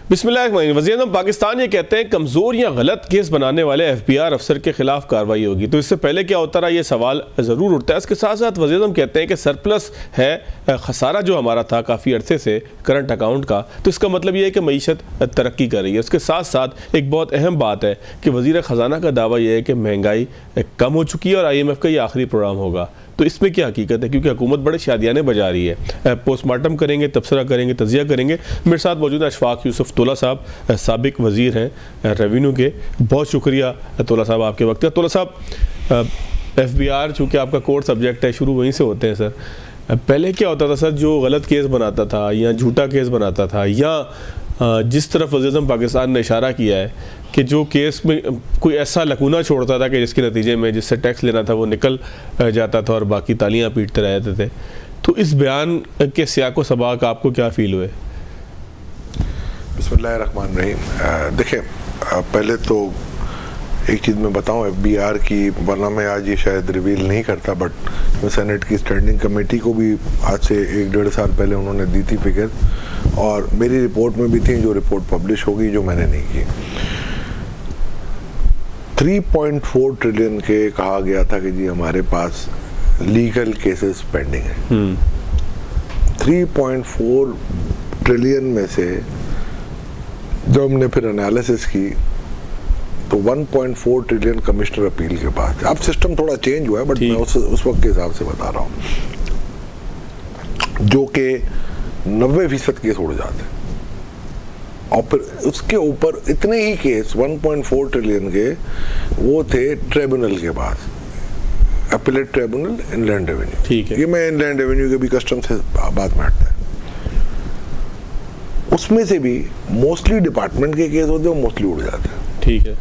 बिस्मिल्लाह। वज़ीर-ए-आज़म पाकिस्तान ये कहते हैं कमज़ोर या गलत केस बनाने वाले FBI अफसर के खिलाफ कार्रवाई होगी, तो इससे पहले क्या होता रहा, ये सवाल ज़रूर उठता है। इसके साथ साथ वज़ीर-ए-आज़म कहते हैं कि सरप्लस है, खसारा जो हमारा था काफ़ी अरसे से करंट अकाउंट का, तो इसका मतलब ये है कि मईशत तरक्की कर रही है। उसके साथ साथ एक बहुत अहम बात है कि वज़ीर ख़जाना का दावा यह है कि महंगाई कम हो चुकी है और IMF का ये आखिरी प्रोग्राम होगा। तो इसमें क्या हकीकत है, क्योंकि हुकूमत बड़े शादियाने बजा रही है। पोस्टमार्टम करेंगे, तबसरा करेंगे, तजिया करेंगे। मेरे साथ मौजूद है अशफाक यूसुफ तोला साहब, साबिक वज़ीर हैं रेवेन्यू के। बहुत शुक्रिया तोला साहब आपके वक्त का। तोला साहब, FBR चूँकि आपका कोर सब्जेक्ट है, शुरू वहीं से होते हैं सर। पहले क्या होता था सर, जो गलत केस बनाता था या झूठा केस बनाता था, या जिस तरफ वज़ीर-ए-आज़म पाकिस्तान ने इशारा किया है कि जो केस में कोई ऐसा लकूना छोड़ता था कि जिसके नतीजे में जिससे टैक्स लेना था वो निकल जाता था और बाकी तालियां पीटते रहते थे, तो इस बयान के सियाको सबाक आपको क्या फील हुए? बिस्मिल्लाहिर्रहमानिर्रहीम। देखिए, पहले तो एक चीज़ मैं बताऊं FBR की, वरना मैं आज ये शायद रिवील नहीं करता, बट मैं सेनेट की स्टैंडिंग कमेटी को भी आज से 1-1.5 साल पहले उन्होंने दी थी फिगर, और मेरी रिपोर्ट में भी थी जो रिपोर्ट पब्लिश होगी, जो मैंने नहीं की। 3.4 ट्रिलियन के कहा गया था कि जी हमारे पास लीगल केसेस पेंडिंग है। 3.4 ट्रिलियन में से जब हमने फिर एनालिसिस की तो 1.4 ट्रिलियन कमिश्नर अपील के पास। अब सिस्टम थोड़ा चेंज हुआ है, बट मैं उस वक्त के हिसाब से बता रहा हूँ, जो कि 90% केस उड़ जाते हैं, और फिर उसके ऊपर इतने ही केस 1.4 ट्रिलियन के वो थे ट्रिब्यूनल के पास, अपीलेट ट्रिब्यूनल, इनलैंड रेवेन्यू। ठीक है, ये मैं इनलैंड रेवेन्यू के भी कस्टम से बात में हटता है। उसमें से भी मोस्टली डिपार्टमेंट के केस होते हैं, वो मोस्टली उड़ जाते हैं। ठीक है,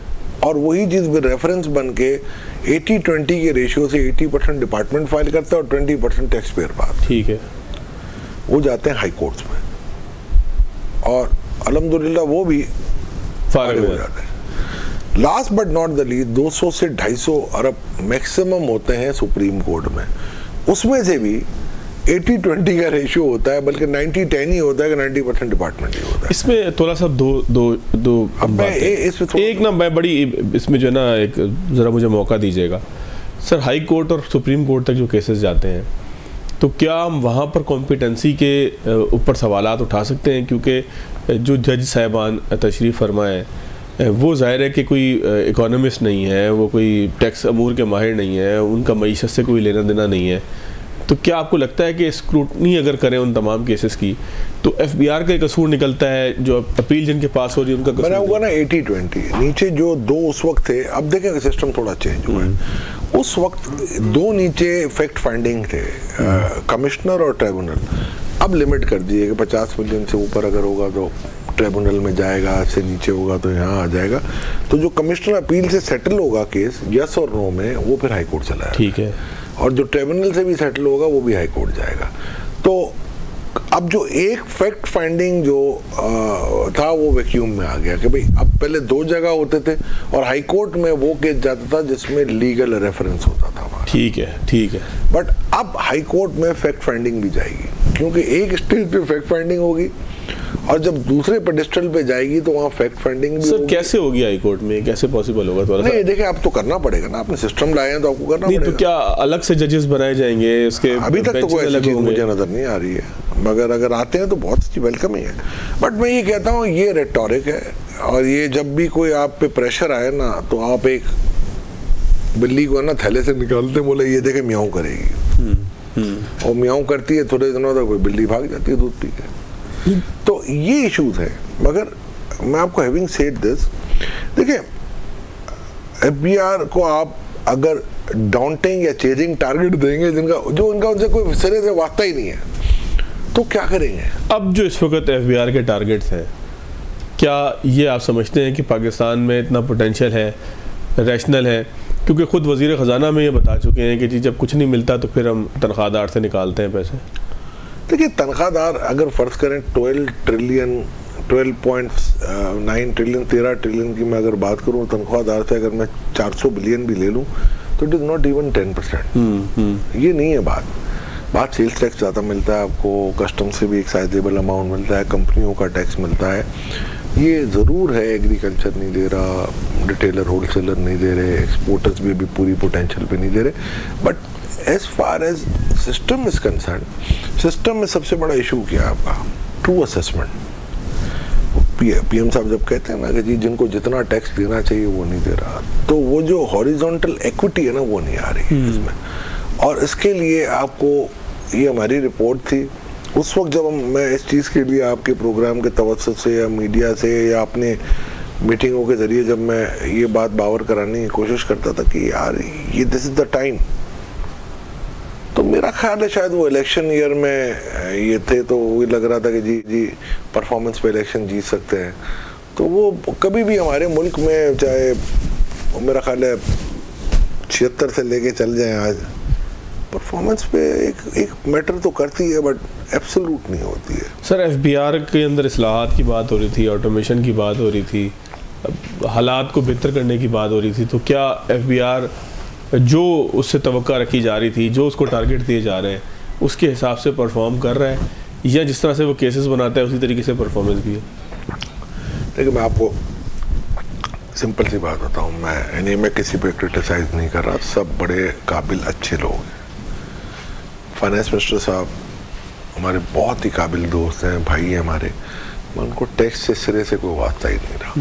और वही चीज रेफरेंस बन के 80-20 के रेशियो से 80% डिपार्टमेंट फाइल करता है और 20% टैक्स पेयर पास। ठीक है, वो जाते हैं हाई कोर्ट्स में, और अल्हम्दुलिल्लाह वो भी फारिग हो जाते हैं। Last but not the least 200 से 250 अरब मैक्सिमम होते हैं सुप्रीम कोर्ट में। उसमें से भी 80-20 का रेशियो होता है, बल्कि 90-10 ही होता है कि 90% डिपार्टमेंट ही होता है। इसमें थोड़ा सा दो एक ना मैं बड़ी इसमें जो है ना, एक ज़रा मुझे मौका दीजिएगा सर। हाई कोर्ट और सुप्रीम कोर्ट तक जो केसेस जाते हैं, तो क्या हम वहाँ पर कॉम्पिटेंसी के ऊपर सवालात उठा सकते हैं? क्योंकि जो जज साहिबान तशरीफ़ फरमाएँ वो ज़ाहिर है कि कोई इकोनॉमिस्ट नहीं है, वो कोई टैक्स अमूर के माहिर नहीं है, उनका मईशत से कोई लेना देना नहीं है। तो क्या आपको लगता है कि स्क्रूटनी अगर करें उन तमाम केसेस की, तो FBR का कसूर निकलता है, जो अपील जिनके पास हो रही है उनका कसूर? मैंने हुआ ना 80-20 नीचे जो दो उस वक्त थे, अब देखें सिस्टम थोड़ा चेंज हुआ है। उस वक्त दो नीचे फैक्ट फाइंडिंग थे, कमिश्नर और ट्रिब्यूनल। अब लिमिट कर दी है कि 50 मिलियन से ऊपर अगर होगा तो ट्रिब्यूनल में जाएगा, से नीचे होगा तो यहाँ आ जाएगा। तो जो कमिश्नर अपील से सेटल होगा केस यस और नो में, वो फिर हाई कोर्ट चला जाएगा। ठीक है, और जो ट्रिब्यूनल से भी सेटल होगा वो भी हाई कोर्ट जाएगा। तो अब जो एक फैक्ट फाइंडिंग जो था वो वैक्यूम में आ गया कि भाई अब पहले 2 जगह होते थे, और हाई कोर्ट में वो केस जाता था जिसमें लीगल रेफरेंस होता था हमारा। ठीक है, ठीक है, बट अब हाई कोर्ट में फैक्ट फाइंडिंग भी जाएगी, क्योंकि एक स्टेज पे फैक्ट फाइंडिंग होगी और जब दूसरे पेडिस्टल पे जाएगी तो वहाँ फैक्ट फाइंडिंग भी सर होगी। कैसे होगी हाई कोर्ट में, कैसे पॉसिबल होगा? तो नहीं, देखिए आप तो करना पड़ेगा ना, आपने सिस्टम लाए हैं तो आपको करना पड़ेगा। तो क्या अलग से जजेस बनाए जाएंगे उसके? अभी तक तो कोई ऐसी चीज मुझे नजर नहीं आ रही है, मगर अगर आते हैं तो बहुत अच्छी वेलकम ही है। बट मैं ये कहता हूँ ये रेटोरिक है, और ये जब भी कोई आप पे प्रेशर आए ना, तो आप एक बिल्ली को ना थैले से निकालते, बोले ये देखे म्याऊं करेगी, और म्याऊं करती है, थोड़े दिनों तक कोई बिल्ली भाग जाती है दूध पी के। तो ये इश्यूज है। मगर मैं आपको हैविंग सेड दिस, देखिए FBR को आप अगर डाउंटिंग या चेजिंग टारगेट देंगे जिनका उनसे कोई सिरे से वास्ता ही नहीं है, तो क्या करेंगे? अब जो इस वक्त FBR के टारगेट्स हैं, क्या ये आप समझते हैं कि पाकिस्तान में इतना पोटेंशियल है, रैशनल है? क्योंकि खुद वज़ीर ख़जाना में ये बता चुके हैं कि जी जब कुछ नहीं मिलता तो फिर हम तनख्वाहदार से निकालते हैं पैसे। देखिए, तनख्वाहदार अगर फ़र्ज़ करें 12.9 ट्रिलियन 13 ट्रिलियन की मैं अगर बात करूँ, तनख्वाहदार से अगर मैं 400 बिलियन भी ले लूँ तो इट इज़ नॉट इवन 10%। ये नहीं है बात सेल्स टैक्स ज़्यादा मिलता है आपको, कस्टम से भी एक साइजेबल अमाउंट मिलता है, कंपनियों का टैक्स मिलता है, ये ज़रूर है एग्रीकल्चर नहीं दे रहा, रिटेलर होलसेलर नहीं दे रहे, एक्सपोर्टर्स भी पूरी पोटेंशियल पे नहीं दे रहे, but as far as system is concern, system में सबसे बड़ा इशू क्या है आपका? True assessment. पीएम साहब जब कहते हैं ना कि जी जिनको जितना टैक्स देना चाहिए वो नहीं दे रहा, तो वो जो हॉरिजॉन्टल इक्विटी है ना वो नहीं आ रही है इसमें। और इसके लिए आपको, ये हमारी रिपोर्ट थी उस वक्त जब मैं इस चीज़ के लिए आपके प्रोग्राम के तवज्जुह से या मीडिया से या अपने मीटिंगों के ज़रिए जब मैं ये बात बावर कराने की कोशिश करता था कि यार ये दिस इज़ द टाइम, तो मेरा ख्याल है शायद वो इलेक्शन ईयर में ये थे तो वो लग रहा था कि जी परफॉर्मेंस पे इलेक्शन जीत सकते हैं। तो वो कभी भी हमारे मुल्क में, चाहे मेरा ख्याल है 76 से लेके चल जाएं आज, परफॉर्मेंस पे एक मैटर तो करती है बट एब्सोल्यूट नहीं होती है। सर एफबीआर के अंदर इस्लाहात की बात हो रही थी, ऑटोमेशन की बात हो रही थी, हालात को बेहतर करने की बात हो रही थी, तो क्या एफबीआर जो उससे तवक्का रखी जा रही थी, जो उसको टारगेट दिए जा रहे हैं, उसके हिसाब से परफॉर्म कर रहा है, या जिस तरह से वो केसेस बनाता है उसी तरीके से परफॉर्मेंस भी है? देखिए मैं आपको सिंपल सी बात बताऊं, मैं किसी पे क्रिटिसाइज नहीं कर रहा, सब बड़े काबिल अच्छे लोग हैं। फाइनेंस मिनिस्टर साहब हमारे बहुत ही काबिल दोस्त हैं, भाई हैं हमारे, मैं उनको टैक्स से सिरे से कोई वास्ता ही नहीं रहा।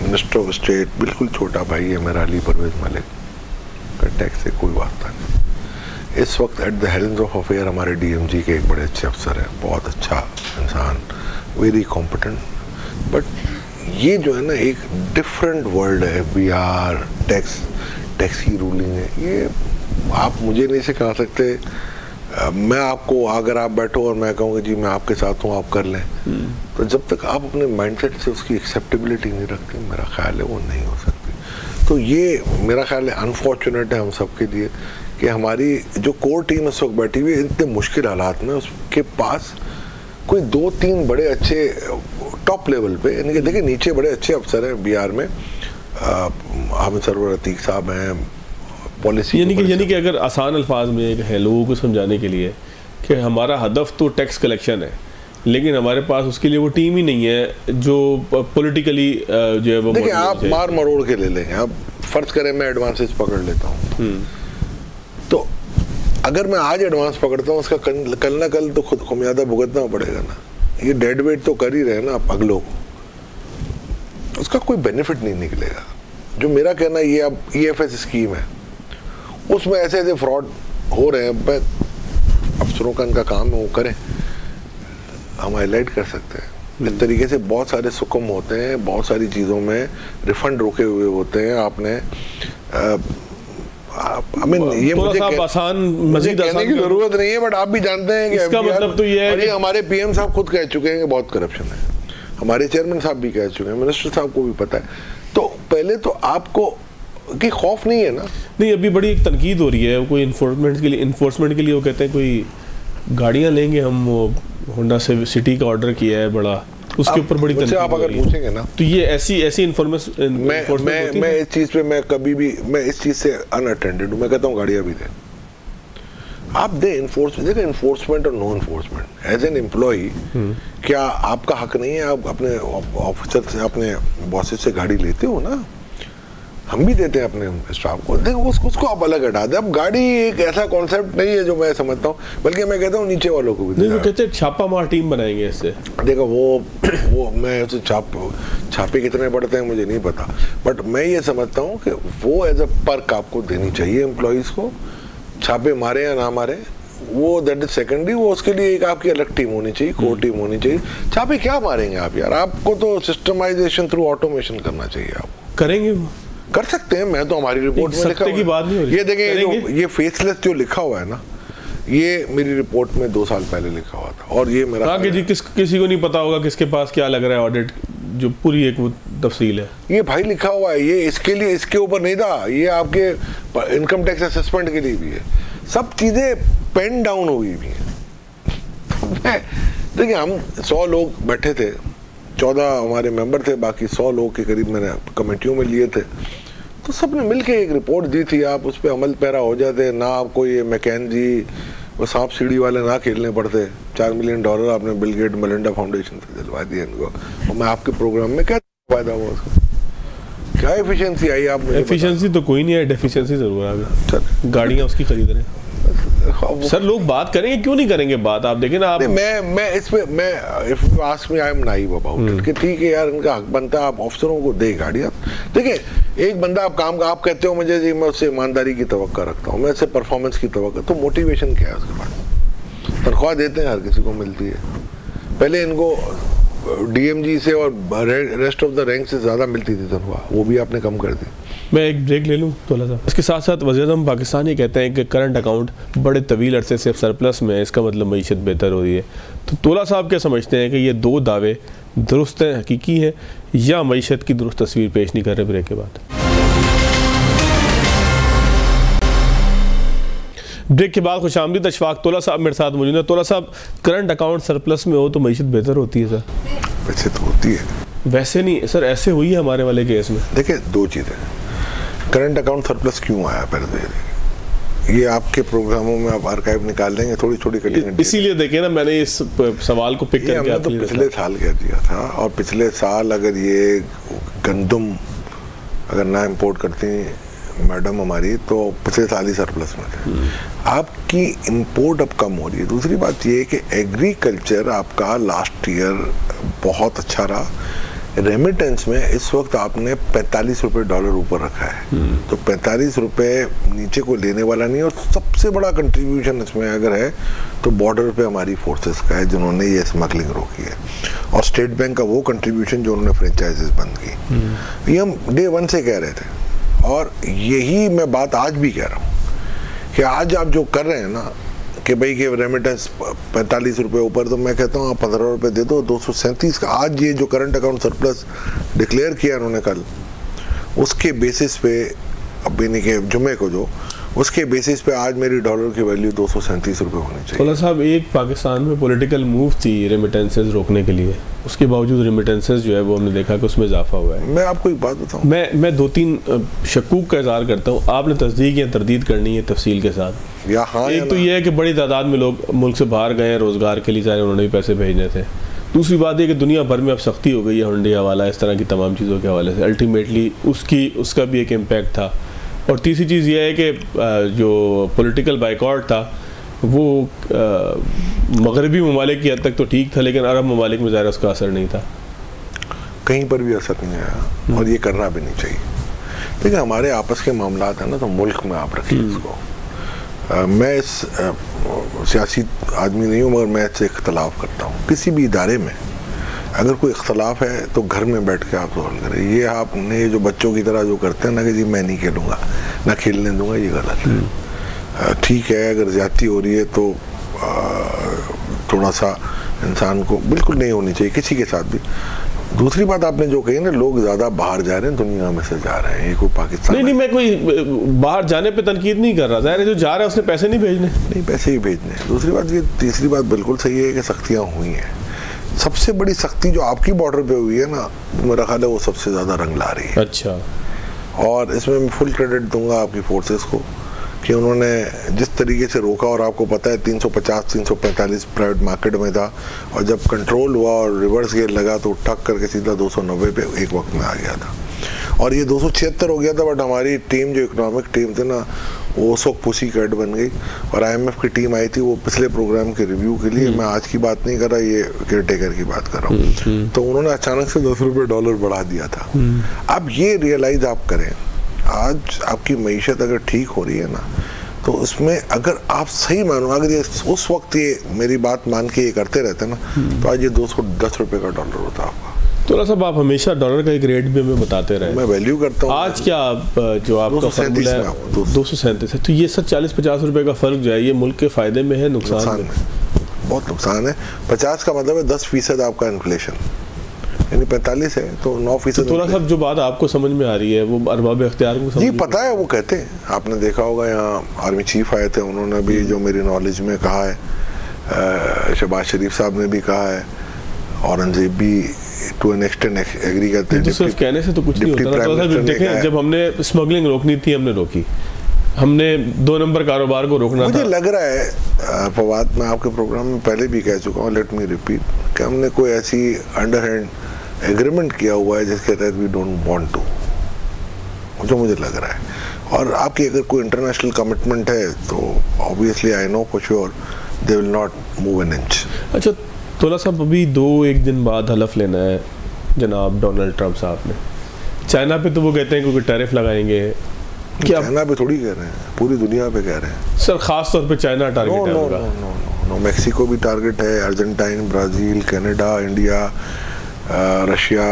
मिनिस्टर ऑफ स्टेट बिल्कुल छोटा भाई है मेरा, अली परवेज मलिक, टैक्स से कोई वास्ता नहीं। इस वक्त at the helm of affair हमारे डीएमजी के एक बड़े अच्छे अफसर हैं, बहुत अच्छा इंसान, वेरी कॉम्पिटेंट, बट ये जो है ना एक डिफरेंट वर्ल्ड है। एफबीआर, टैक्स की रूलिंग है, ये आप मुझे नहीं सिखा सकते। मैं आपको, अगर आप बैठो और मैं कहूँगा जी मैं आपके साथ हूँ, आप कर लें, तो जब तक आप अपने माइंडसेट से उसकी एक्सेप्टेबिलिटी नहीं रखते, मेरा ख्याल है वो नहीं हो सकती। तो ये मेरा ख्याल है अनफॉर्चुनेट है हम सब के लिए कि हमारी जो कोर टीम इस वक्त बैठी हुई है इतने मुश्किल हालात में, उसके पास कोई 2-3 बड़े अच्छे टॉप लेवल पे, यानी कि देखिए नीचे बड़े अच्छे अफसर हैं बिहार में, हामिद सरवर अतीक साहब हैं, पॉलिसी, यानी कि अगर आसान अल्फाज में एक है लोगों को समझाने के लिए कि हमारा हदफ तो टैक्स कलेक्शन है, लेकिन हमारे पास उसके लिए वो टीम ही नहीं है जो पॉलिटिकली जो है वो। देखिए आप मार मरोड़ के ले लेंगे, आप फर्ज करें मैं एडवांसेस पकड़ लेता हूँ, तो अगर मैं आज एडवांस पकड़ता हूँ उसका कल ना कल तो खुद खमियाजा भुगतना पड़ेगा ना। ये डेड वेट तो कर ही रहे ना आप अगलों को, उसका कोई बेनिफिट नहीं निकलेगा। जो मेरा कहना ये अब EFS स्कीम है उसमें ऐसे ऐसे फ्रॉड हो रहे हैं, अफसरों का इनका काम है वो करें, हम हाईलाइट कर सकते हैं। इस तरीके से बहुत सारे सुकम होते हैं, बहुत सारी चीज़ों में रिफंड रोके हुए होते हैं। आपने ये मुझे आसान मजीद कहने की जरूरत नहीं है, बट आप भी जानते हैं कि इसका मतलब तो ये है कि हमारे PM साहब खुद कह चुके हैं कि बहुत करप्शन है, हमारे चेयरमैन साहब भी कह चुके हैं, मिनिस्टर साहब को भी पता है। तो पहले तो आपको कि खौफ नहीं है ना। नहीं, अभी बड़ी एक तनकीद हो रही है, कोई इन्फोर्समेंट के लिए वो कहते हैं कोई गाड़ियां लेंगे हम, वो होंडा सिटी का ऑर्डर किया है बड़ा, उसके ऊपर बड़ी तनकीद आप अगर पूछेंगे ना तो ये ऐसी इन्फॉर्मेशन मैं इस चीज पे मैं कभी भी मैं इस चीज से अनअटेंडेड हूँ। मैं कहता हूँ गाड़ियां भी दें, आप दे इन्फोर्समेंट। देखिए इन्फोर्समेंट और no enforcement as an employee, क्या आपका हक नहीं है आप अपने ऑफिसर से, अपने बॉसेस से गाड़ी लेते हो ना? हम भी देते हैं अपने स्टाफ को। देखो उसको आप अलग हटा दें। अब गाड़ी एक ऐसा कॉन्सेप्ट नहीं है जो मैं समझता हूँ, बल्कि मैं कहता हूँ नीचे वालों को भी। नहीं, वो कहते हैं छापामार टीम बनाएंगे इससे। देखो वो मैं उसे छापे कितने पड़ते हैं मुझे नहीं पता, बट मैं ये समझता हूँ कि वो एज अ पर्क आपको देनी चाहिए एम्प्लॉइज को। छापे मारे या ना मारे वो दैट इज सेकेंडरी, वो उसके लिए एक आपकी अलग टीम होनी चाहिए, कोर टीम होनी चाहिए। छापे क्या मारेंगे आप यार? आपको तो सिस्टमाइजेशन थ्रू ऑटोमेशन करना चाहिए। आप करेंगे, कर सकते हैं। मैं तो हमारी रिपोर्ट में लिखा की बात नहीं हो रही। ये देखिए ये फेसलेस जो लिखा हुआ है ना, ये मेरी रिपोर्ट में 2 साल पहले लिखा हुआ था, और ये मेरा जी किसी को नहीं पता होगा किसके पास क्या लग रहा है ऑडिट, जो पूरी एक वो तफसील है। ये भाई लिखा हुआ है, ये इसके लिए इसके ऊपर नहीं था, ये आपके इनकम टैक्स असेसमेंट के लिए भी है। सब चीजें पेन डाउन हुई भी हैं। देखिए हम 100 लोग बैठे थे, 14 हमारे मेंबर थे, बाकी 100 लोग के करीब मैंने कमेटियों में लिए थे, तो सबने मिलके एक रिपोर्ट दी थी। आप उस पर अमल पैरा हो जाते ना, आपको ये मैकेंजी वो सांप सीढ़ी वाले ना खेलने पड़ते। $4 मिलियन आपने बिल गेट मेलिंडा फाउंडेशन से दिलवा दिया इनको, और मैं आपके प्रोग्राम में क्या फायदा हुआ उसका? क्या एफिशिएंसी आई? आप मुझे एफिशिएंसी तो कोई नहीं है, डेफिशिएंसी जरूर आ गई। गाड़ियाँ उसकी खरीद रहे हैं। सर लोग बात करेंगे, क्यों नहीं करेंगे बात? आप देखें ना, आप मैं इसमें मैं if you ask me I am naive about it कि ठीक है यार, इनका हक बनता है, आप अफसरों को दे गाड़ियाँ। देखिए, एक बंदा आप काम का आप कहते हो मुझे जी मैं उससे ईमानदारी की तवक्का रखता हूँ, मैं उससे परफॉर्मेंस की तवक्का, तो मोटिवेशन क्या है उसके बाद? तनख्वाह देते हैं, हर किसी को मिलती है। पहले इनको डीएमजी से और रेस्ट ऑफ द रैंक से ज़्यादा मिलती थी तनख्वाह, वो भी आपने कम कर दी। मैं एक ब्रेक ले लूँ तोला साहब? इसके साथ साथ वज़ीर-ए-आज़म पाकिस्तान ये कहते हैं कि करंट अकाउंट बड़े तवील अरसे से सरप्लस में है, इसका मतलब मईशत बेहतर हो रही है। तो तोला साहब क्या समझते हैं कि ये दो दावे दुरुस्त हैं, हकीकी हैं, या मईशत की दुरुस्त तस्वीर पेश नहीं कर रहे? ब्रेक के बाद खुशामदीद। अशफाक तोला साहब मेरे साथ मौजूद है। तोला साहब, करंट अकाउंट सरप्लस में हो तो मईशत बेहतर होती है सर? वैसे तो होती है, वैसे नहीं सर, ऐसे हुई है हमारे वाले केस में। देखिए, दो चीज़ें, करंट अकाउंट सरप्लस क्यों आया पहले तो ये आपके प्रोग्रामों में आप आर्काइव निकाल लेंगे, थोड़ी छोटी कटिंग, इसीलिए देखिए ना मैंने इस सवाल को पिक करके तो पिछले साल कह दिया था, और पिछले साल अगर ये गंदम अगर ना इम्पोर्ट करती मैडम हमारी, तो पिछले साल ही सरप्लस में थे। आपकी इंपोर्ट अब कम हो रही है। दूसरी बात ये है कि एग्रीकल्चर आपका लास्ट ईयर बहुत अच्छा रहा। रेमिटेंस में इस वक्त आपने $45 ऊपर रखा है, तो $45 नीचे को लेने वाला नहीं। और सबसे बड़ा कंट्रीब्यूशन इसमें अगर है तो बॉर्डर पे हमारी फोर्सेस का है, जिन्होंने ये स्मगलिंग रोकी है, और स्टेट बैंक का वो कंट्रीब्यूशन जो उन्होंने फ्रेंचाइजेस बंद की। ये हम डे 1 से कह रहे थे, और यही मैं बात आज भी कह रहा हूँ कि आज आप जो कर रहे हैं ना कि भाई के रेमिटेंस $45 ऊपर, तो मैं कहता हूँ आप $15 दे दो। 237 का आज ये जो करंट अकाउंट सरप्लस डिक्लेयर किया उन्होंने कल, उसके बेसिस पे अब यानी कि जुमे को जो उसके बेसिस पे आज मेरी डॉलर की वैल्यू $237 होनी चाहिए। तोला साहब, एक पाकिस्तान में पॉलिटिकल मूव थी रेमिटेंसेस रोकने के लिए, उसके बावजूद रेमिटेंसेस जो है वो हमने देखा कि उसमें इजाफा हुआ है। मैं आपको एक बात बताऊँ, मैं 2-3 शकूक का इजहार करता हूँ, आपने तस्दीक या तरदीद करनी है तफसील के साथ। या हाँ, एक तो ये है कि बड़ी तादाद में लोग मुल्क से बाहर गए हैं रोज़गार के लिए, चाहे उन्होंने भी पैसे भेजने थे। दूसरी बात ये कि दुनिया भर में अब सख्ती हो गई है हुंडी हवाला, इस तरह की तमाम चीज़ों के हवाले से, अल्टीमेटली उसका भी एक इम्पैक्ट था। और तीसरी चीज़ ये है कि जो पॉलिटिकल बाइकआउट था वो मगरबी ममालिक की हद तक तो ठीक था, लेकिन अरब ममालिक में ज़ाहिर उसका असर नहीं था, कहीं पर भी असर नहीं आया, और ये करना भी नहीं चाहिए। देखिए, हमारे आपस के मामला है ना, तो मुल्क में आप रखिए इसको। मैं इस सियासी आदमी नहीं हूँ, मगर मैं इससे इख्तलाफ करता हूँ। किसी भी इदारे में अगर कोई इख्तलाफ है तो घर में बैठ के आप सॉल्व करें। ये आपने जो बच्चों की तरह जो करते हैं ना कि जी मैं नहीं खेलूँगा, ना खेलने दूंगा, ये गलत है। ठीक है, अगर ज्यादती हो रही है तो थोड़ा सा इंसान को बिल्कुल नहीं होनी चाहिए किसी के साथ भी। दूसरी बात आपने जो कही ना, लोग ज्यादा बाहर जा रहे हैं, दुनिया में से जा रहे हैं, ये कोई पाकिस्तान नहीं, मैं कोई बाहर जाने पे तनकीद नहीं कर रहा, ज़ाहिर है जो जा रहा है उसने पैसे नहीं भेजने, नहीं पैसे ही भेजने। दूसरी बात ये, तीसरी बात बिल्कुल सही है कि सख्तियाँ हुई हैं। सबसे बड़ी सख्ती जो आपकी बॉर्डर पे हुई है ना, मेरा ख्याल है वो सबसे ज्यादा रंग ला रही है। अच्छा, और इसमें मैं फुल क्रेडिट दूंगा आपकी फोर्सेस को कि उन्होंने जिस तरीके से रोका, और आपको पता है 350-345 प्राइवेट मार्केट में था, और जब कंट्रोल हुआ और रिवर्स गियर लगा तो ठक करके सीधा 290 पे एक वक्त में आ गया था, और ये 276 हो गया था। बट हमारी टीम जो इकोनॉमिक टीम थी ना, वो उस वक्त पुसी कैट बन गई, और IMF की टीम आई थी वो पिछले प्रोग्राम के रिव्यू के लिए। मैं आज की बात नहीं कर रहा, ये केयर टेकर की बात कर रहा हूँ। तो उन्होंने अचानक से $10 बढ़ा दिया था। अब ये रियलाइज आप करें, आज आपकी मईशत अगर ठीक हो रही है ना, तो उसमें अगर आप सही मानो, अगर ये उस वक्त ये मेरी बात मान के ये करते रहते ना, तो आज ये $210 का डॉलर होता आपका। तो साहब, आप हमेशा डॉलर का एक रेट भी हमें बताते रहे, मैं वैल्यू करता हूँ। आज क्या जो आपका फॉर्मूला है 237 है, तो ये सर $40-50 का फर्क जो है, ये मुल्क के फायदे में है, नुकसान में? बहुत नुकसान है। 50 का मतलब है 10% आपका इन्फ्लेशन, यानी 45 है तो 9%। थोड़ा सा जो बात आपको समझ में आ रही है वो अरबाब इख्तियार को जी पता है, वो कहते हैं, आपने देखा होगा यहाँ आर्मी चीफ आए थे, उन्होंने भी जो मेरी नॉलेज में कहा है, शहबाज शरीफ साहब ने भी कहा है, औरंगजेब भी टू एन एक्सटेंट एग्री करते हैं। तो सिर्फ कहने से तो कुछ नहीं होता ना। देखें, जब हमने स्मगलिंग रोकनी थी हमने रोकी, हमने 2 नंबर कारोबार को रोकना मुझे लग रहा है फवाद, मैं आपके प्रोग्राम में पहले भी कह चुका हूँ, लेट मी रिपीट, कि हमने कोई ऐसी अंडरहैंड एग्रीमेंट किया हुआ है जिसके तहत वी डोंट वांट टू, जो मुझे लग रहा है। और आपकी अगर कोई इंटरनेशनल कमिटमेंट है तो obviously I know for sure they will not move an inch. अच्छा तोला साहब, अभी 1 दिन बाद हलफ लेना है जनाब डोनाल्ड ट्रंप साहब ने। चाइना पे तो वो कहते हैं क्योंकि टैरिफ लगाएंगे, क्या चाइना पे थोड़ी कह रहे हैं, पूरी दुनिया पे कह रहे हैं सर, खास तौर पे चाइना टारगेट है उनका। नो, मैक्सिको भी टारगेट है, Argentine, Brazil, Canada, India, Russia,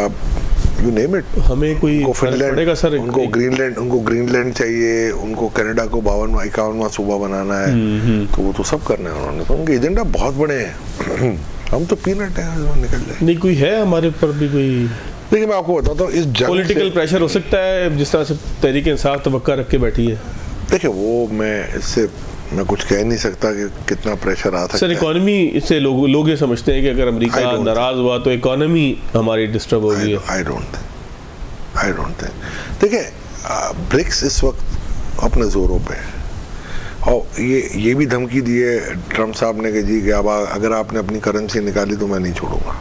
you name it. हमें कोई फिनलैंड, सर उनको ग्रीनलैंड चाहिए, उनको कनाडा को 51वां सूबा बनाना है, तो वो तो सब करना है उन्होंने, तो उनके एजेंडा बहुत बड़े हैं। हम तो पीनट है, निकल जाए। नहीं कोई है हमारे पर भी कोई? देखिए मैं आपको बताता हूँ, इस पॉलिटिकल प्रेशर हो सकता है जिस तरह से तहरीक इंसाफ तवक्का रख के बैठी है। देखिए वो मैं कुछ कह नहीं सकता कि कितना प्रेशर आ सकता है। सर इकोनॉमी से लोग ये समझते हैं कि अगर अमेरिका नाराज हुआ तो इकोनॉमी हमारी डिस्टर्ब हो गई है। I don't think. देखिए ब्रिक्स इस वक्त अपने जोरों पे है, और ये भी धमकी दी है ट्रम्प साहब ने कि जी कि अब अगर आपने अपनी करेंसी निकाली तो मैं नहीं छोड़ूंगा,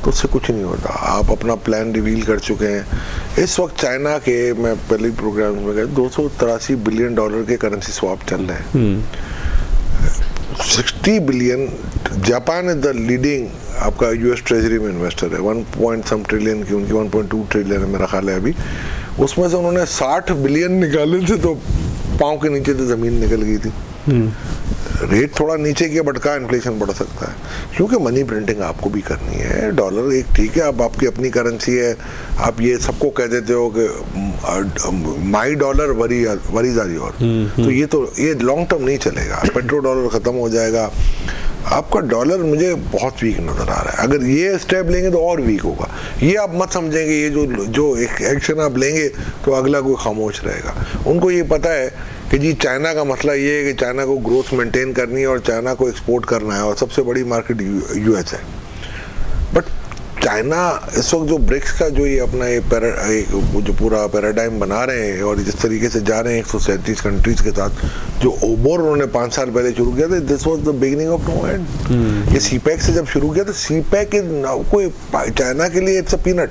तो उससे कुछ नहीं होता। आप अपना प्लान रिवील कर चुके हैं। इस वक्त चाइना के, मैं पहले प्रोग्राम में गया, $283 बिलियन के करेंसी स्वैप चल रहे हैं। 60 billion, Japan is the leading आपका यूएस ट्रेजरी में इन्वेस्टर है, 1 ट्रिलियन की उनकी 1.2 ट्रिलियन है मेरा ख्याल है अभी। उसमें से उन्होंने 60 बिलियन निकाले थे तो पाँव के नीचे तो जमीन निकल गई थी। रेट थोड़ा नीचे किया, बटका इन्फ्लेशन बढ़ सकता है, क्योंकि मनी प्रिंटिंग आपको भी करनी है। डॉलर एक ठीक है, अब आपकी अपनी करेंसी है, आप ये सबको कह देते हो कि माई डॉलर वरीज आर योर, तो ये लॉन्ग टर्म नहीं चलेगा। पेट्रो डॉलर खत्म हो जाएगा, आपका डॉलर मुझे बहुत वीक नजर आ रहा है। अगर ये स्टेप लेंगे तो और वीक होगा। ये आप मत समझेंगे ये जो एक एक्शन आप लेंगे तो अगला कोई खामोश रहेगा। उनको ये पता है कि जी चाइना का मसला ये है कि चाइना को ग्रोथ मेंटेन करनी है और चाइना को एक्सपोर्ट करना है, और सबसे बड़ी मार्केट यूएस है। बट चाइना इस वक्त जो ब्रिक्स का जो ये अपना जो पूरा पैराडाइम बना रहे हैं और जिस तरीके से जा रहे हैं 137 कंट्रीज के साथ, जो ओबर उन्होंने 5 साल पहले शुरू किया था, this was the beginning of no end. ये सीपैक से जब शुरू किया तो सीपैक कोई चाइना के लिए इट्स अ पीनट,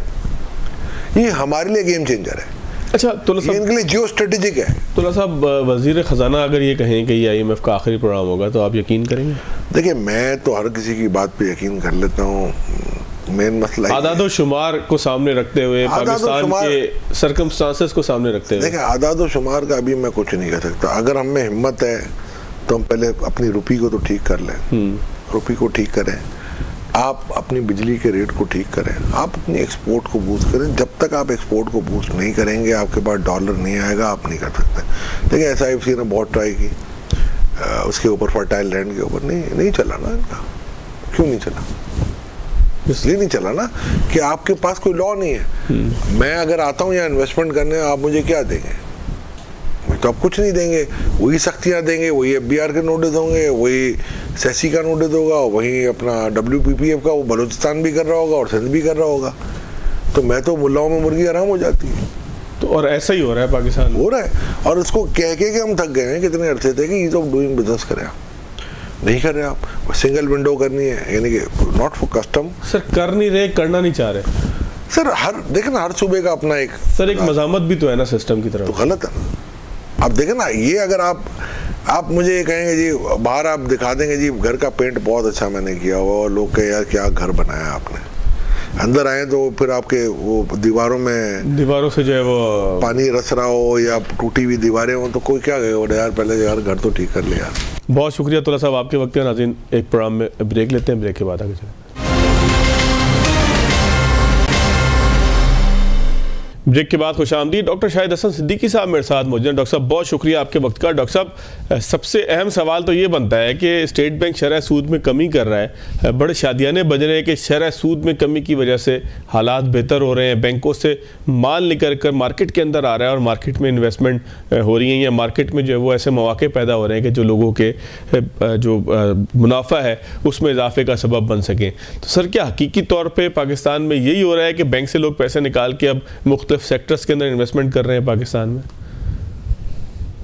ये हमारे लिए गेम चेंजर है। अच्छा तुला साहब, इनके लिए जियो स्ट्रेटेजिक है। तुला साहब, वजीर खजाना अगर ये कहें कि ये IMF का आखिरी प्रोग्राम होगा तो आप यकीन करेंगे? देखिए मैं तो हर किसी की बात पे यकीन कर लेता हूँ। मेन मसला आदादो शुमार को सामने रखते हुए, पाकिस्तान के सर्कमस्टांसेस को सामने रखते हुए। देखिए आदादो शुमार का अभी मैं कुछ नहीं कह सकता। अगर हम में हिम्मत है तो हम पहले अपनी रुपये को तो ठीक कर लें, रुपये को ठीक करें, आप अपनी बिजली के रेट को ठीक करें, आप अपनी एक्सपोर्ट को बूस्ट करें। जब तक आप एक्सपोर्ट को बूस्ट नहीं करेंगे आपके पास डॉलर नहीं आएगा, आप नहीं कर सकते। देखिए SIFC ने बहुत ट्राई की, उसके ऊपर फर्टाइल लैंड के ऊपर नहीं चला ना इनका। क्यों नहीं चला? इसलिए नहीं चला ना कि आपके पास कोई लॉ नहीं है। मैं अगर आता हूँ यहाँ इन्वेस्टमेंट करने, आप मुझे क्या देंगे? तो आप कुछ नहीं देंगे, वही सख्तियाँ देंगे, वही FBR के नोटिस होंगे, वही सेसी का नोटिस होगा, वही अपना WPPF का वो बलूचिस्तान भी कर रहा होगा और सिंध भी कर रहा होगा। तो मैं तो मुल्लाओं में मुर्गी आराम हो जाती है। तो और ऐसा ही हो रहा है पाकिस्तान, हो रहा है। और उसको कह के हम थक गए हैं कितने अरसे थे कि ईज ऑफ डूइंग बिजनेस करें, नहीं कर रहे आप। सिंगल विंडो करनी है, यानी कि नॉट फॉर कस्टम। सर कर नहीं रहे, करना नहीं चाह रहे सर। देखें ना, हर सूबे का अपना एक मज़ामत भी तो है ना सिस्टम की तरफ, तो गलत है ना। आप देखें ना, ये अगर आप मुझे ये कहेंगे जी बाहर आप दिखा देंगे जी घर का पेंट बहुत अच्छा मैंने किया हुआ, और लोग कहे यार क्या घर बनाया आपने, अंदर आए तो फिर आपके वो दीवारों से जो है वो पानी रस रहा हो या टूटी हुई दीवारें हो, तो कोई क्या कहेगा यार पहले यार घर तो ठीक कर ले यार। बहुत शुक्रिया तुला साहब आपके वक्त का। नाज़रीन एक प्रोग्राम में ब्रेक लेते हैं, ब्रेक के बाद आगे चलें। ब्रेक के बाद खुशामदीद। डॉक्टर शाहिद हसन सिद्दीकी साहब मेरे साथ मौजूद हैं। डॉक्टर साहब बहुत शुक्रिया आपके वक्त का। डॉक्टर साहब सबसे अहम सवाल तो ये बनता है कि स्टेट बैंक शरह सूद में कमी कर रहा है, बड़े शादियाने बज रहे हैं कि शरह सूद में कमी की वजह से हालात बेहतर हो रहे हैं, बैंकों से माल निकल कर मार्केट के अंदर आ रहा है और मार्केट में इन्वेस्टमेंट हो रही है, या मार्केट में जो है वो ऐसे मौके पैदा हो रहे हैं कि जो लोगों के जो मुनाफा है उसमें इजाफे का सबब बन सकें। तो सर क्या हकीकी तौर पर पाकिस्तान में यही हो रहा है कि बैंक से लोग पैसे निकाल के अब मुख्तलिफ सेक्टर्स के अंदर इन्वेस्टमेंट कर रहे हैं पाकिस्तान में?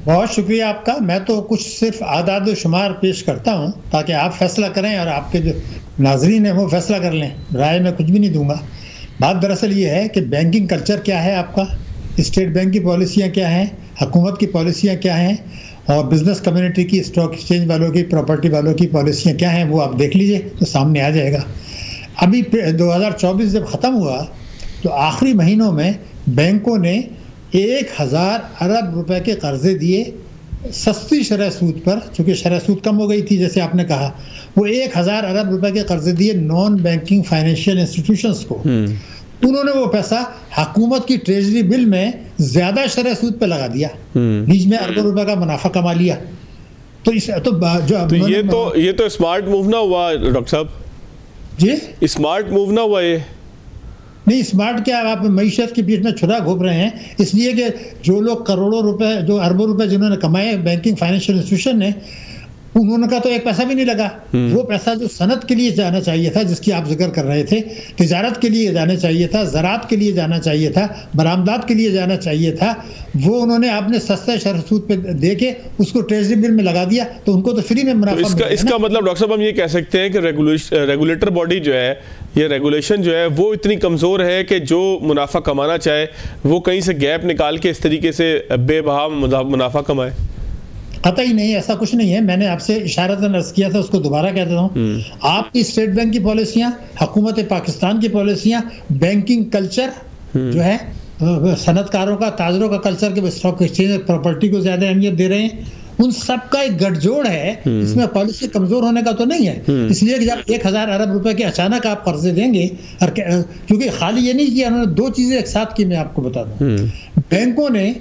बहुत शुक्रिया आपका। मैं तो कुछ सिर्फ आदाद शुमार पेश करता हूं ताकि आप फैसला करें और आपके जो नाजरीन हैं वो फैसला कर लें। राय में कुछ भी नहीं दूंगा। बात दरअसल ये है कि बैंकिंग कल्चर क्या है आपका, स्टेट बैंक की पॉलिसियाँ क्या हैं, हुकूमत की पॉलिसियाँ क्या हैं, और बिजनेस कम्युनिटी की, स्टॉक एक्सचेंज वालों की, प्रॉपर्टी वालों की पॉलिसियाँ क्या हैं, वो आप देख लीजिए तो सामने आ जाएगा। अभी 2024 जब ख़त्म हुआ तो आखिरी महीनों में बैंकों ने 1000 अरब रुपए के कर्जे दिए सस्ती शरह सूद पर, चूँकि शरह सूद कम हो गई थी जैसे आपने कहा। वो 1000 अरब रुपए के कर्जे दिए नॉन बैंकिंग फाइनेंशियल इंस्टीट्यूशंस को। उन्होंने वो पैसा हुकूमत की ट्रेजरी बिल में ज्यादा शरह सूद पे लगा दिया, बीच में अरबों रुपए का मुनाफा कमा लिया। तो इस तो ये तो स्मार्ट मूव ना हुआ डॉक्टर साहब जी? स्मार्ट मूव ना हुआ ये? नहीं, स्मार्ट क्या, आप मईशत के बीच में छुरा घूम रहे हैं। इसलिए कि जो लोग करोड़ों रुपए, जो अरबों रुपए जिन्होंने कमाए बैंकिंग फाइनेंशियल इंस्टीट्यूशन ने, उन्होंने का तो एक पैसा भी नहीं लगा। वो पैसा जो सनत के लिए जाना चाहिए था, जिसकी आप जिक्र कर रहे थे, तिजारत के लिए जाना चाहिए था, ज़राअत के लिए जाना चाहिए था, बरामदात के लिए जाना चाहिए था, वो उन्होंने आपने सस्ता शरह सूद पे दे के उसको ट्रेजरी बिल में लगा दिया, तो उनको तो फ्री में मुनाफा। तो इसका मतलब डॉक्टर साहब हम ये कह सकते हैं कि रेगुलेटर बॉडी जो है, ये रेगुलेशन जो है वो इतनी कमज़ोर है कि जो मुनाफा कमाना चाहे वो कहीं से गैप निकाल के इस तरीके से बेबहा मुनाफा कमाए। कतई नहीं, ऐसा कुछ नहीं है। मैंने आपसे इशारतन अर्ज किया था, उसको दोबारा कह देता हूँ। आपकी स्टेट बैंक की पॉलिसियाँ, हुकूमत पाकिस्तान की पॉलिसियाँ, बैंकिंग कल्चर जो है, सनतकारों का, ताजरों का कल्चर के स्टॉक एक्सचेंज प्रॉपर्टी को ज़्यादा अहमियत दे रहे हैं, उन सब का एक गठजोड़ है। इसमें पॉलिसी कमज़ोर होने का तो नहीं है। इसलिए कि जब 1000 अरब रुपए के अचानक आप कर्जे देंगे, और क्योंकि खाली ये नहीं किया उन्होंने, दो चीज़ें एक साथ की मैं आपको बता दूँ। बैंकों ने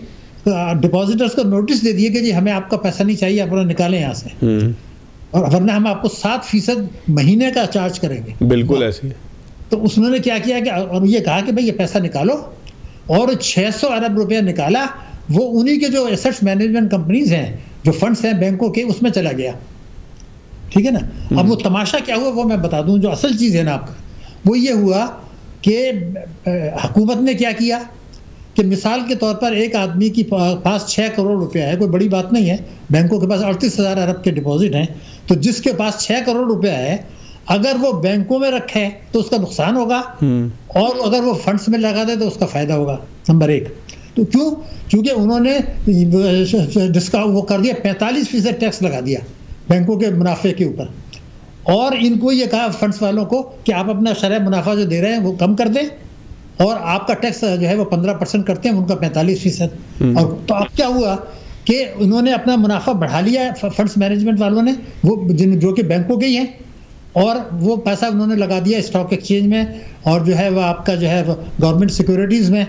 डिपॉजिटर्स को नोटिस दे दिए कि जी हमें आपका पैसा नहीं चाहिए, आप निकालें यहाँ से, और वरना हम आपको 7% महीने का चार्ज करेंगे। बिल्कुल ऐसे। तो उसने क्या किया कि, और ये कहा कि भाई ये पैसा निकालो, और 600 अरब रुपया निकाला। वो उन्हीं के जो एसेट्स मैनेजमेंट कंपनीज हैं, जो फंड्स हैं बैंकों के, उसमें चला गया। ठीक है ना। अब वो तमाशा क्या हुआ वो मैं बता दूं। जो असल चीज़ है ना आपका, वो ये हुआ कि हुकूमत ने क्या किया कि मिसाल के तौर पर एक आदमी की पास 6 करोड़ रुपया है, कोई बड़ी बात नहीं है, बैंकों के पास 38,000 अरब के डिपॉजिट हैं, तो जिसके पास 6 करोड़ रुपया है, अगर वो बैंकों में रखे तो उसका नुकसान होगा, और अगर वो फंड्स में लगा दे तो उसका फायदा होगा। नंबर 1 तो क्यों? क्योंकि उन्होंने डिस्काउंट वो कर दिया, 45% टैक्स लगा दिया बैंकों के मुनाफे के ऊपर, और इनको ये कहा फंड्स वालों को कि आप अपना शरह मुनाफा जो दे रहे हैं वो कम कर दें, और आपका टैक्स जो है वो 15% करते हैं, उनका 45%। और तो अब क्या हुआ कि उन्होंने अपना मुनाफा बढ़ा लिया फंड्स मैनेजमेंट वालों ने, वो जो कि बैंकों के ही हैं, और वो पैसा उन्होंने लगा दिया स्टॉक एक्सचेंज में, और जो है वो आपका जो है गवर्नमेंट सिक्योरिटीज़ में।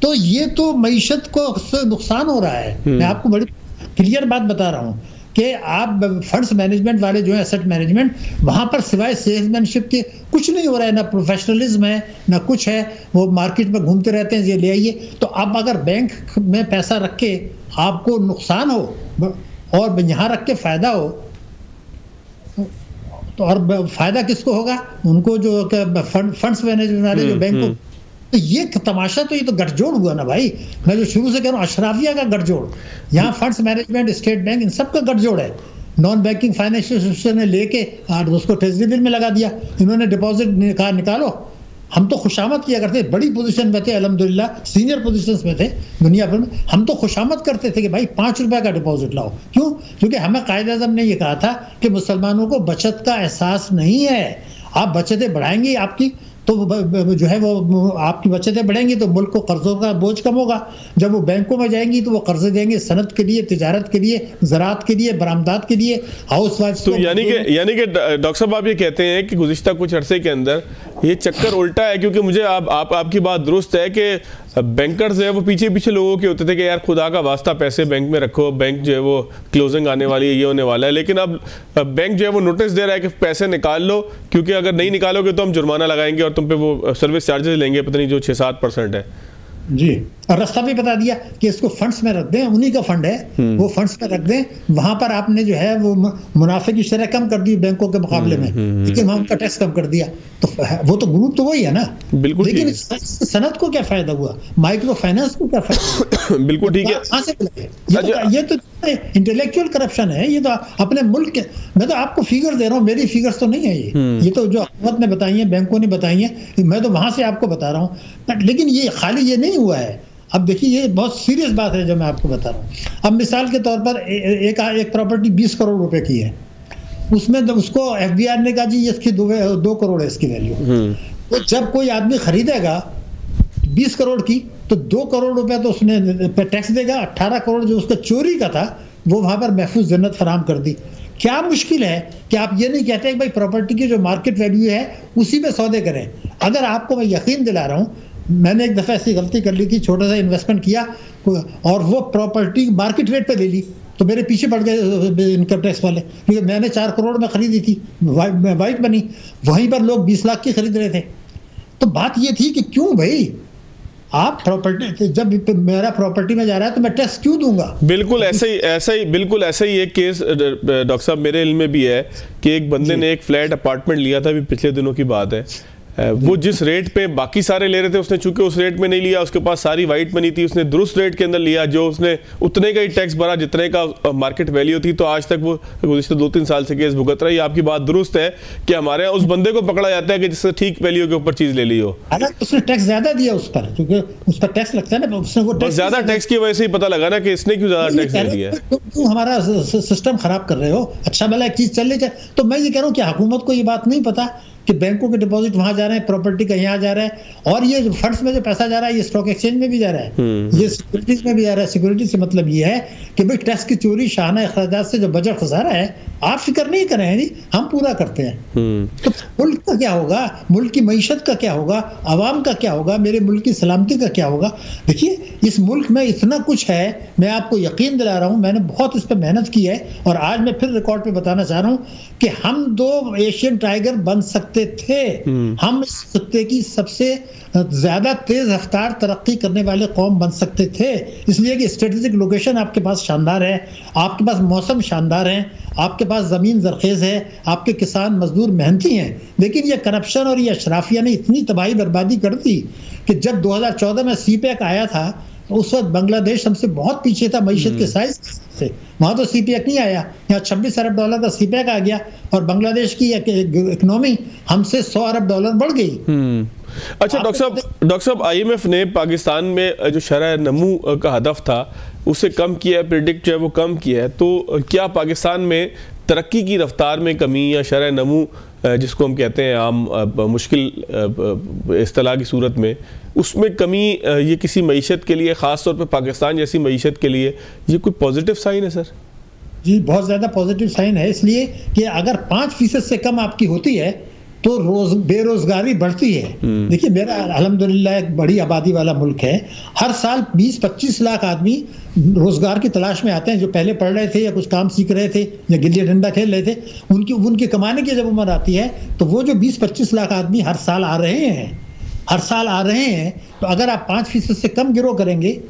तो ये तो मईशत को नुकसान हो रहा है। मैं आपको बड़ी क्लियर बात बता रहा हूँ कि आप फंड्स मैनेजमेंट वाले जो है, एसेट मैनेजमेंट, वहाँ पर सिवाय सेल्समैनशिप के कुछ नहीं हो रहा है, ना प्रोफेशनलिज्म है ना कुछ है। वो मार्केट में घूमते रहते हैं, ये ले आइए। तो आप अगर बैंक में पैसा रख के आपको नुकसान हो और यहाँ रख के फ़ायदा हो, तो और फ़ायदा किसको होगा? उनको जो फंड्स मैनेजमेंट वाले जो बैंक को। तो ये तमाशा, तो ये तो गठजोड़ हुआ ना भाई। मैं जो शुरू से कह रहा हूँ, अशराफिया का गठजोड़, यहाँ फंड्स मैनेजमेंट, स्टेट बैंक, इन सब का गठजोड़ है। नॉन बैंकिंग फाइनेंशियल इंस्टीट्यूशन ने लेके और उसको ट्रेजरी बिल में लगा दिया। इन्होंने डिपॉजिट कहा निकालो। हम तो खुशामद किया करते, बड़ी पोजीशन में थे अल्हम्दुलिल्लाह, सीनियर पोजीशंस में थे दुनिया भर में। हम तो खुशामद करते थे कि भाई 5 रुपए का डिपॉजिट लाओ। क्यों? क्योंकि हमें कायदे-ए-आज़म ने ये कहा था कि मुसलमानों को बचत का एहसास नहीं है। आप बचतें बढ़ाएंगे आपकी, तो जो है वो आपकी बचतें बढ़ेंगी तो मुल्क को कर्जों का बोझ कम होगा। जब वो बैंकों में जाएंगी तो वो कर्जे देंगे सनत के लिए, तिजारत के लिए, ज़राअत के लिए, बरामदात के लिए, हाउस वाइफ। तो यानी कि डॉक्टर साहब आप ये कहते हैं कि गुज़िश्ता कुछ अरसे के अंदर ये चक्कर उल्टा है, क्योंकि मुझे आपकी बात दुरुस्त है कि बैंकर्स है वो पीछे पीछे लोगों के होते थे कि यार खुदा का वास्ता पैसे बैंक में रखो, बैंक जो है वो क्लोजिंग आने वाली है, ये होने वाला है। लेकिन अब बैंक जो है वो नोटिस दे रहा है कि पैसे निकाल लो, क्योंकि अगर नहीं निकालोगे तो हम जुर्माना लगाएंगे और तुम पे वो सर्विस चार्जेस लेंगे, पता नहीं जो 6-7% है। जी, और रास्ता भी बता दिया कि इसको फंड्स में रख दें, उन्हीं का फंड है, वो फंड्स में रख दें, वहां पर आपने जो है वो मुनाफे की शरह कम कर दी बैंकों के मुकाबले में, लेकिन वहां उनका टैक्स कम कर दिया, तो वो तो ग्रुप तो वही है ना। बिल्कुल, लेकिन सनत को क्या फायदा हुआ, माइक्रो फाइनेंस को क्या फायदा? बिल्कुल ठीक है। कहां से मिला? ये तो इंटेलेक्चुअल करप्शन है, ये तो अपने मुल्क के, मैं तो आपको फिगर दे रहा हूँ, मेरी फिगर्स तो नहीं है ये तो जो हुकूमत ने बताई है, बैंकों ने बताई है, मैं तो वहां से आपको बता रहा हूँ। लेकिन ये खाली ये नहीं हुआ है। अब देखिए, ये बहुत सीरियस बात है जो मैं आपको बता रहा हूँ। अब मिसाल के तौर पर एक प्रॉपर्टी 20 करोड़ रुपए की है, उसमें तो उसको FBI ने कहा जी ये इसकी 2 करोड़ है इसकी वैल्यू। तो जब कोई आदमी खरीदेगा 20 करोड़ की, तो 2 करोड़ रुपए तो उसने टैक्स देगा, 18 करोड़ जो उसका चोरी का था वो वहां पर महफूज जन्नत फराम कर दी। क्या मुश्किल है कि आप ये नहीं कहते कि भाई प्रॉपर्टी की जो मार्केट वैल्यू है उसी पे सौदे करें। अगर आपको मैं यकीन दिला रहा हूँ, मैंने एक दफ़ा ऐसी गलती कर ली थी, छोटा सा इन्वेस्टमेंट किया और वो प्रॉपर्टी मार्केट रेट पे ले ली, तो मेरे पीछे पड़ गए इनकम टैक्स वाले, क्योंकि मैंने 4 करोड़ में खरीदी थी, वाइट बनी, वहीं पर लोग 20 लाख की खरीद रहे थे। तो बात ये थी कि क्यों भाई आप प्रॉपर्टी, जब मेरा प्रॉपर्टी में जा रहा है तो मैं टैक्स क्यों दूंगा? बिल्कुल बिल्कुल ऐसा ही एक केस डॉक्टर साहब मेरे इल्म में भी है कि एक बंदे ने एक फ्लैट अपार्टमेंट लिया था, अभी पिछले दिनों की बात है। वो जिस रेट पे बाकी सारे ले रहे थे, उसने चूंकि उस रेट में नहीं लिया, उसके पास सारी वाइट मनी थी, उसने दुरुस्त रेट के अंदर लिया, जो उसने उतने का ही टैक्स भरा जितने का मार्केट वैल्यू थी। तो आज तक वो गुज़िश्ता 2-3 साल से केस भुगत रहा है। आपकी बात दुरुस्त है कि हमारे यहाँ उस बंदे को पकड़ा जाता है कि जिससे ठीक वैल्यू के ऊपर चीज ले ली हो। उसने टैक्स ज्यादा दिया उस पर, क्योंकि उस पर टैक्स लगता है ना, उसने वो ज्यादा टैक्स की वजह से ही पता लगा ना कि इसने क्यों ज्यादा टैक्स दे दिया। तुम हमारा सिस्टम खराब कर रहे हो, अच्छा भला एक चीज चल जाए। तो मैं ये कह रहा हूँ कि हुकूमत को ये बात नहीं पता कि बैंकों के डिपॉजिट वहां जा रहे हैं, प्रॉपर्टी का यहाँ जा रहा है, और ये जो फंड्स में जो पैसा जा रहा है ये स्टॉक एक्सचेंज में भी जा रहा है, ये सिक्योरिटीज में भी जा रहा है। सिक्योरिटी से मतलब ये है कि भाई टैक्स की चोरी, शाहाना अखराजात से जो बजट खसारा है आप फिक्र नहीं कर रहे हैं जी, हम पूरा करते हैं। तो मुल्क का क्या होगा, मुल्क की मईशत का क्या होगा, आवाम का क्या होगा, मेरे मुल्क की सलामती का क्या होगा? देखिए, इस मुल्क में इतना कुछ है, मैं आपको यकीन दिला रहा हूँ, मैंने बहुत इस पर मेहनत की है, और आज मैं फिर रिकॉर्ड पे बताना चाह रहा हूँ कि हम 2 एशियन टाइगर बन सकते थे। हम इस खत्ते की सबसे ज्यादा तेज रफ्तार तरक्की करने वाले कौम बन सकते थे, इसलिए कि स्ट्रेटेजिक लोकेशन आपके पास शानदार है, आपके पास मौसम शानदार है, आपके पास जमीन जरखेज है, आपके किसान मजदूर मेहनती हैं। लेकिन ये करप्शन और ये अशराफिया ने इतनी तबाही बर्बादी कर दी कि जब 2014 में CPEC आया था, उस वक्त बांग्लादेश हमसे बहुत पीछे था मईशत के साइज से। वहां तो CPEC नहीं आया, यहाँ $26 अरब का CPEC आ गया, और बांग्लादेश की इकोनॉमी हमसे $100 अरब बढ़ गई। अच्छा डॉक्टर साहब, IMF ने पाकिस्तान में जो शरह नमू का हदफ था उसे कम किया है, प्रिडिक्ट जो है वो कम किया है, तो क्या पाकिस्तान में तरक्की की रफ्तार में कमी या शरह नमू जिसको हम कहते हैं आम मुश्किल इस्तिलाह की सूरत में, उसमें कमी ये किसी मईशत के लिए, ख़ास तौर पे पाकिस्तान जैसी मईशत के लिए, ये कोई पॉजिटिव साइन है सर? जी, बहुत ज़्यादा पॉजिटिव साइन है, इसलिए कि अगर 5% से कम आपकी होती है तो बेरोजगारी बढ़ती है। देखिए, मेरा अल्हम्दुलिल्लाह एक बड़ी आबादी वाला मुल्क है, हर साल 20-25 लाख आदमी रोजगार की तलाश में आते हैं, जो पहले पढ़ रहे थे या कुछ काम सीख रहे थे या गिल्ली डंडा खेल रहे थे, उनकी कमाने की जब उम्र आती है तो वो जो 20-25 लाख आदमी हर साल आ रहे हैं, तो अगर आप 5% से कम गिरो करेंगे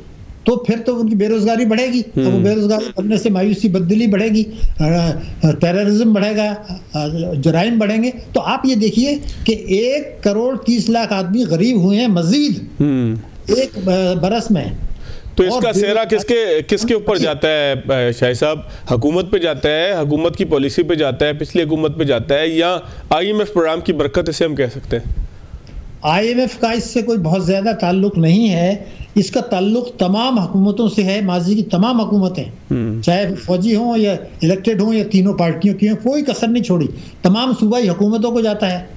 तो फिर तो उनकी बेरोजगारी बढ़ेगी, तो वो बेरोजगारी बढ़ने से मायूसी बददिली बढ़ेगी, टेररिज्म बढ़ेगा, जराइम बढ़ेंगे। तो आप ये देखिए कि 1,30,00,000 आदमी गरीब हुए हैं मजीद एक बरस में। तो इसका सेहरा किसके ऊपर जाता है शाही साहब? हुकूमत पे जाता है, हुकूमत की पॉलिसी पे जाता है, पिछली हुकूमत पे जाता है, या IMF प्रोग्राम की बरकत इसे हम कह सकते हैं? IMF का इससे कोई बहुत ज़्यादा ताल्लुक नहीं है, इसका ताल्लुक तमाम हुकूमतों से है, माजी की तमाम हुकूमतें, चाहे फौजी हों या इलेक्टेड हों या तीनों पार्टियों की हों, कोई कसर नहीं छोड़ी, तमाम सूबाई हुकूमतों को जाता है,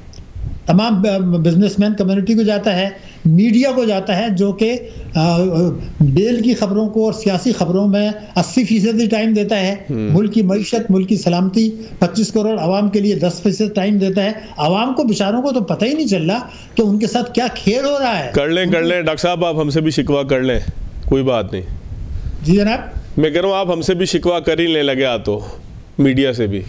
तमाम बिजनेसमैन कम्युनिटी को जाता है, मीडिया को जाता है, जो कि बेल की खबरों को और सियासी खबरों में 80% टाइम देता है, मुल्क की मईशत, मुल्क की सलामती, 25 करोड़ आवाम के लिए 10% टाइम देता है। आवाम को, बेचारों को तो पता ही नहीं चल रहा कि उनके साथ क्या खेल हो रहा है। कर लें डॉक्टर साहब, आप हमसे भी शिकवा कर लें, कोई बात नहीं। जी जनाब, मैं कह रहा हूँ आप हमसे भी शिकवा कर ही लेने लगे, आ तो मीडिया से भी।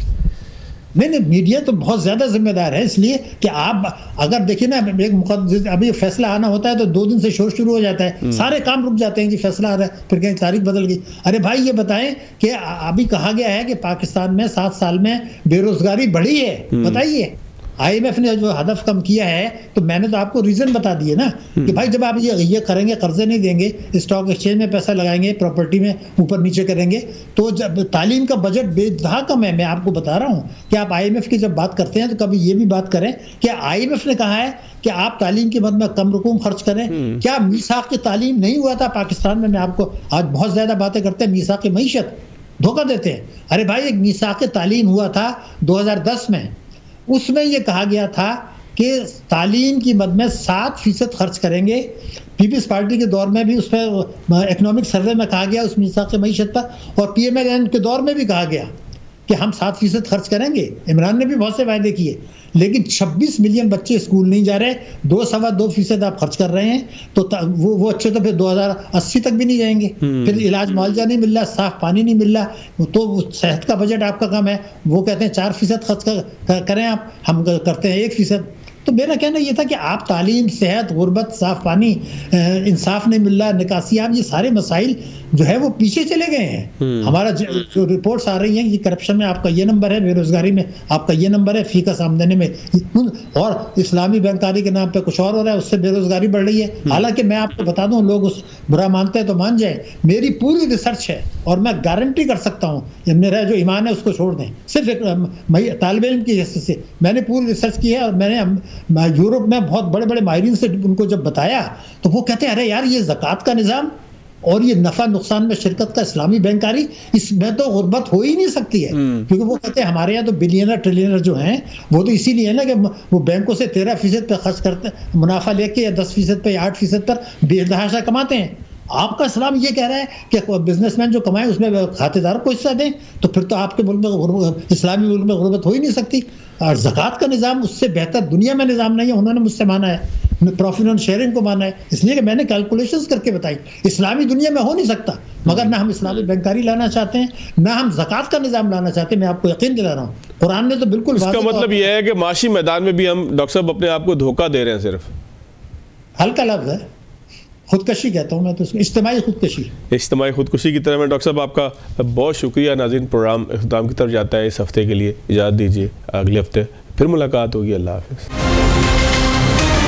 नहीं, मीडिया तो बहुत ज़्यादा जिम्मेदार है, इसलिए कि आप अगर देखिए ना, एक मुकदमा अभी फैसला आना होता है तो 2 दिन से शोर शुरू हो जाता है, सारे काम रुक जाते हैं कि फैसला आ रहा है, फिर कहीं तारीख बदल गई। अरे भाई ये बताएं कि अभी कहा गया है कि पाकिस्तान में 7 साल में बेरोजगारी बढ़ी है, बताइए। IMF ने जो हदफ कम किया है, तो मैंने तो आपको रीजन बता दिए ना कि भाई जब आप ये करेंगे, कर्जे नहीं देंगे, स्टॉक एक्सचेंज में पैसा लगाएंगे, प्रॉपर्टी में ऊपर नीचे करेंगे, तो जब तालीम का बजट बेतहा कम है। मैं आपको बता रहा हूँ कि आप IMF की जब बात करते हैं तो कभी ये भी बात करें कि IMF ने कहा है कि आप तालीम की मद में कम रकूम खर्च करें। क्या मीसाक की तालीम नहीं हुआ था पाकिस्तान में? मैं आपको आज बहुत ज़्यादा बातें करते हैं मीसाक की मईशत, धोखा देते हैं। अरे भाई एक मीसाक तालीम हुआ था 2010 में, उसमें यह कहा गया था कि तालीम की मद में 7% खर्च करेंगे। पीपल्स पार्टी के दौर में भी उस पर इकोनॉमिक सर्वे में कहा गया उस मीसाक मईशत पर, और PMLN के दौर में भी कहा गया कि हम 7% खर्च करेंगे। इमरान ने भी बहुत से वायदे किए, लेकिन 26 मिलियन बच्चे स्कूल नहीं जा रहे, 2-2.25% आप खर्च कर रहे हैं, तो वो अच्छे तो फिर 2080 तक भी नहीं जाएंगे। फिर इलाज मुआवजा नहीं मिल रहा, साफ पानी नहीं मिल रहा, तो सेहत का बजट आपका कम है, वो कहते हैं 4% खर्च करें आप, हम करते हैं 1%। तो मेरा कहना ये था कि आप तालीम, सेहत, गुर्बत, साफ पानी, इंसाफ नहीं मिल रहा, निकासियाब, ये सारे मसाइल जो है वो पीछे चले गए हैं। हमारा जो रिपोर्ट्स आ रही हैं कि करप्शन में आपका ये नंबर है, बेरोजगारी में आपका ये नंबर है, फीकस आमदनी में, और इस्लामी बैंकारी के नाम पे कुछ और हो रहा है, उससे बेरोजगारी बढ़ रही है। हालांकि मैं आपको बता दूं, लोग उस बुरा मानते हैं तो मान जाए, मेरी पूरी रिसर्च है और मैं गारंटी कर सकता हूँ, मेरा जो ईमान है उसको छोड़ दें, सिर्फ एक तालिब इल्म की हैसियत से मैंने पूरी रिसर्च की है। और मैंने यूरोप में बहुत बड़े बड़े माहिरीन से उनको जब बताया तो वो कहते हैं अरे यार ये ज़कात का निज़ाम और ये नफ़ा नुकसान में शिरकत का इस्लामी बैंकारी, इसमें तो गुर्बत हो ही नहीं सकती है। क्योंकि वो कहते हैं हमारे यहाँ तो बिलियनर ट्रिलियनर जो हैं वो तो इसीलिए है ना कि वो बैंकों से 13% पे खर्च करते, मुनाफा लेके, या 10% पे, 8% पर बेतहाशा कमाते हैं। आपका इस्लाम ये कह रहा है कि बिजनेसमैन जो कमाए उसमें खातेदार को हिस्सा दें, तो फिर तो आपके मुल्क में, इस्लामी मुल्क में गुर्बत हो ही नहीं सकती। और ज़कात का निज़ाम उससे बेहतर दुनिया में निज़ाम नहीं है, उन्होंने मुझसे माना है, प्रॉफिट ऑन शेयरिंग को माना है, इसलिए कि मैंने कैलकुलेशंस करके बताई। इस्लामी दुनिया में हो नहीं सकता, मगर ना हम इस्लामी बैंकारी लाना चाहते हैं, ना हम ज़कात का निज़ाम लाना चाहते हैं। मैं आपको यकीन दिला रहा हूँ, कुरान ने तो बिल्कुल, इसका मतलब यह है कि माशी मैदान में भी हम डॉक्टर साहब अपने आप को धोखा दे रहे हैं। सिर्फ हल्का लफ्ज़ है, खुदकशी कहता हूँ मैं तो, इज्तिमाई खुदकशी। इज्तिमाई खुदकशी की तरह में डॉक्टर साहब आपका बहुत शुक्रिया। नाज़रीन, प्रोग्राम इख्तिताम की तरफ जाता है इस हफ्ते के लिए, इजाज़त दीजिए, अगले हफ्ते फिर मुलाकात होगी। अल्लाह हाफ़िज़।